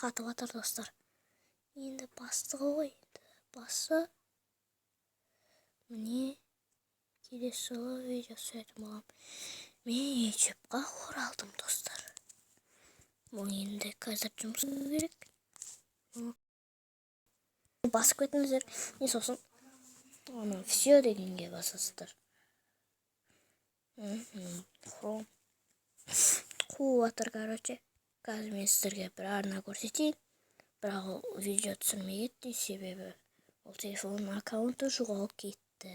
қатып атыр достар. Енді басты ғой, басы. Міне келесі жолы видео түсіретін боламын. Мен YouTube'ға оралдым достар. Бұл енді қазір жұмыс керек. Басып кетіңіздер. Не сосын все дегенге басасыздар. Хром қуып атыр, короче. Қазір мен сіздерге бір арна көрсетейін. Бірақ видео түсірмей кетті, себебі ол телефонның аккаунты жоғалып кетті.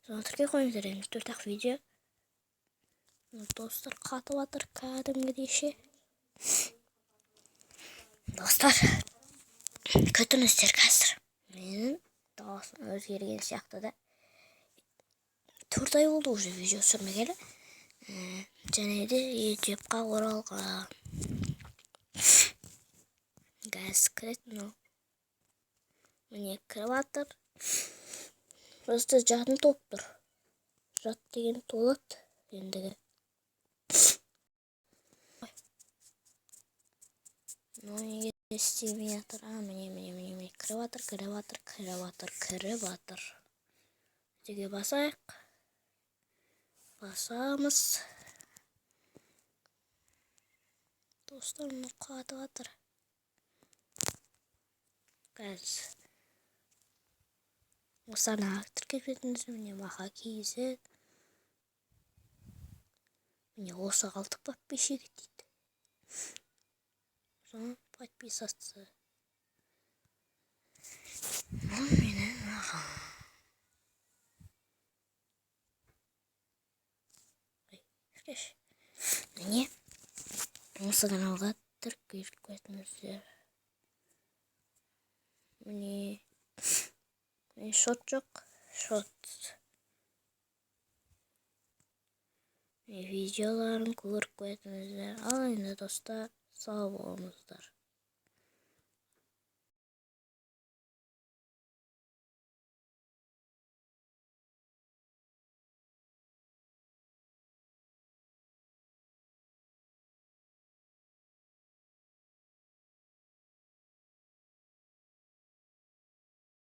Соны тіркеп қойыңыздар, енді 4-ақ видео. Достар қатып атыр кәдімгідейше. Достар, күтіңіздер қазір. Менің дауысым өзгерген сияқты да. 4 ай болды уже видео түсірмегелі. Және де YouTube'ға оралған. Газ кіретін ол. Міне кіріп атыр. Просто жатын толып тұр. Жат деген толады ендігі. Но неге істемей атыр? Міне кіріп атыр. Теге басайық. Басамыз. Достар, мұны қатып атыр. Қазір осыны тіркеп кетіңіз. Міне маха кейзі. Міне осы қалдық подписчигі дейді. Соң подписаться. Бұл менің маха. Міне осы каналға тіркеп кетіңіздер. Міне шот жоқ. Шот. Видеоларын көріп кетіңіздер. Ал енді достар, сау болыңыздар.